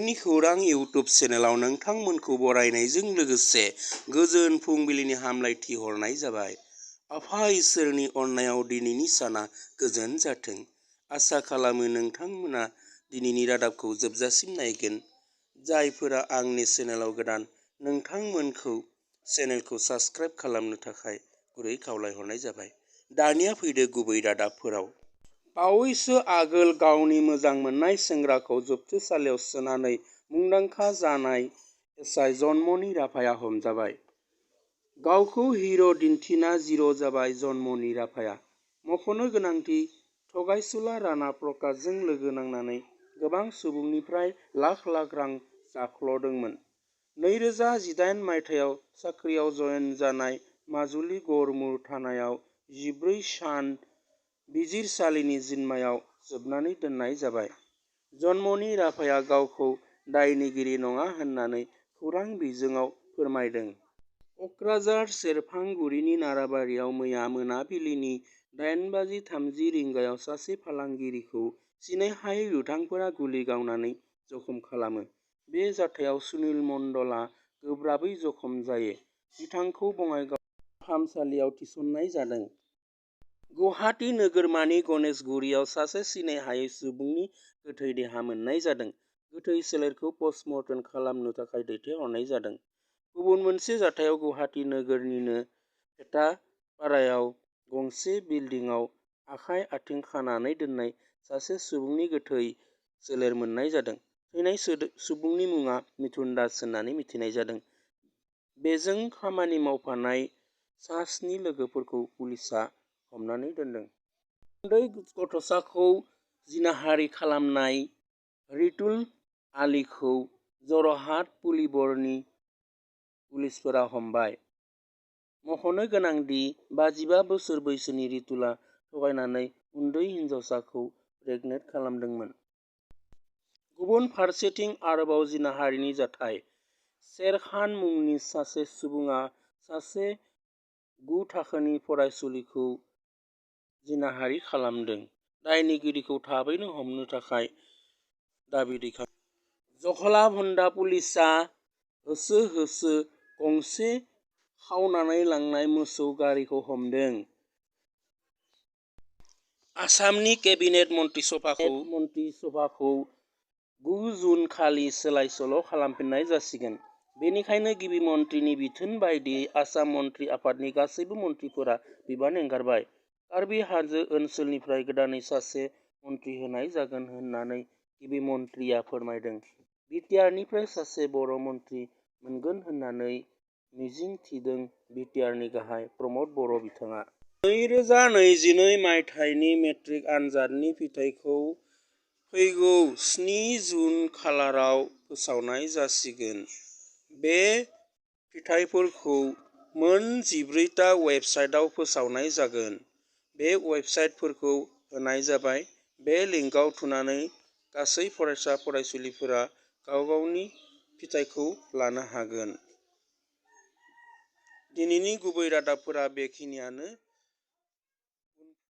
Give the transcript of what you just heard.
जोंनि खौरां इउटुब चेनेलाव नोंथांमोनखौ बरायनायजों लोगोसे गोजोन फुंबिलिनि हामलायथि हरनाय जाबाय। आफा इसोरनि अननायाव दिनैनि साना गोजोन जाथों। आसा खालामो नोंथांमोना दिनैनि रादाबखौ जोबजासिम नायगोन। जायफोरा आंनि चेनेलाव गोदान नोंथांमोनखौ चेनेलखौ साबस्क्राइब खालामनो थाखाय गुरै खावलायहरनाय जाबाय। दानिया फैदो गुबै रादाबफोराव। बावैसो आगोल गावनि मोजां मोननाय सेंग्राखौ जोबथेसालियाव सोनानै मुंदांखा जानाय एसआइ जन्मनि राभाया हमजाबाय। गावखौ हिर' दिन्थिना जिर' जाबाय जन्मनि राभाया। मख'नो गोनांदि थगायसुला राणा प्रकाशजों लोगो नांनानै गोबां सुबुंनिफ्राय लाख लाख रां जाख्ल'दोंमोन। 2018 मायथाइयाव साख्रियाव जयेन जानाय माजुलि गड़मुर थानायाव 14 सान बिजिरसालिनि जिम्मायाव जोबनानै दोननाय जाबाय। जन्मनि राभाया गावखौ दायनिगिरि नङा होननानै खौरां बिजोङाव फोरमायदों। क'क्राझार सेरफांगुरिनि नाराबारियाव मैया मोनाबिलिनि 8:30 रिंगायाव सासे फालांगिरिखौ सिनायहायै दुथांफोरा गुलि गावनानै जखम खालामो। बे जाथायाव सुनिल मण्डलआ गोब्राबै जखम जायो। बिथांखौ बङाइगाव फाहामसालियाव थिसननाय जादों। गुवाहाटी नोगोरमानि गणेशगुरियाव सासे सिनायहायै सुबुंनि गोथै देहा मोननाय जादों। गोथै सोलेरखौ पस्टमर्टेम खालामनो थाखाय दैथायहरनाय जादों। गुबुन मोनसे जाथायाव गुवाहाटी नोगोरनिनो पेटापारायाव गंसे बिल्डिंआव आखाइ आथिं खानानै दोननाय सासे सुबुंनि गोथै सोलेर मोननाय जादों। थैनाय सुबुंनि मुङा मिथुन दास होननानै मिथिनाय जादों। बेजों खामानि मावफानाय सा-7 लोगोफोरखौ पुलिसआ हमनानै दोनदों। उन्दै गथ'साखौ जिनाहारि खालामनाय रितुल आलीखौ जरहाट पुलिबरनि पुलिसफोरा हमबाय। मख'नो गोनांदि 55 बोसोर बैसोनि रितुलआ थगायनानै उन्दै हिनजावसाखौ प्रेगनेन्ट खालामदोंमोन। गुबुन फारसेथिं आरोबाव जिनाहारिनि जाथाय। शेरखान मुंनि सासे सुबुङा सासे 9 थाखोनि फरायसुलिखौ जिनाहारि खालामदों। दायनिगिरिखौ थाबैनो हमनो थाखाय दाबि दैखांदों। जखलाबन्दा पुलिसआ होसो होसो गंसे खावनानै लांनाय मोसौ गारिखौ हमदों। आसामनि केबिनेट मन्त्रिसभाखौ 9 जुन खालि सोलाय-सोल' खालामफिननाय जासिगोन। बेनिखायनो गिबि मन्थ्रिनि बिथोन बायदियै आसाम मन्थ्रि आफादनि गासैबो मन्थ्रिफोरा बिबान एंगारबाय। कार्बि हाजो ओनसोलनिफ्राय गोदानै सासे मन्थ्रि होनाय जागोन होननानै गिबि मन्थ्रिया फोरमायदों। बिटिआरनिफ्राय सासे बर' मन्थ्रि मोनगोन होननानै मिजिं थिदों बिटिआरनि गाहाय प्रमद बर' बिथाङा। 2022 मायथाइनि मेट्रिक आनजादनि फिथाइखौ फैगौ 7 जुन खालाराव फोसावनाय जासिगोन। बे फिथाइफोरखौ मोन 14 टा वेबसाइटआव फोसावनाय जागोन। बे वेबसाइटफोरखौ होनाय जाबाय। बे लिंकआव थुनानै गासै फरायसा फरायसुलिफोरा गाव गावनि फिथाइखौ लानो हागोन। दिनैनि गुबै रादाबफोरा बेखिनियानो।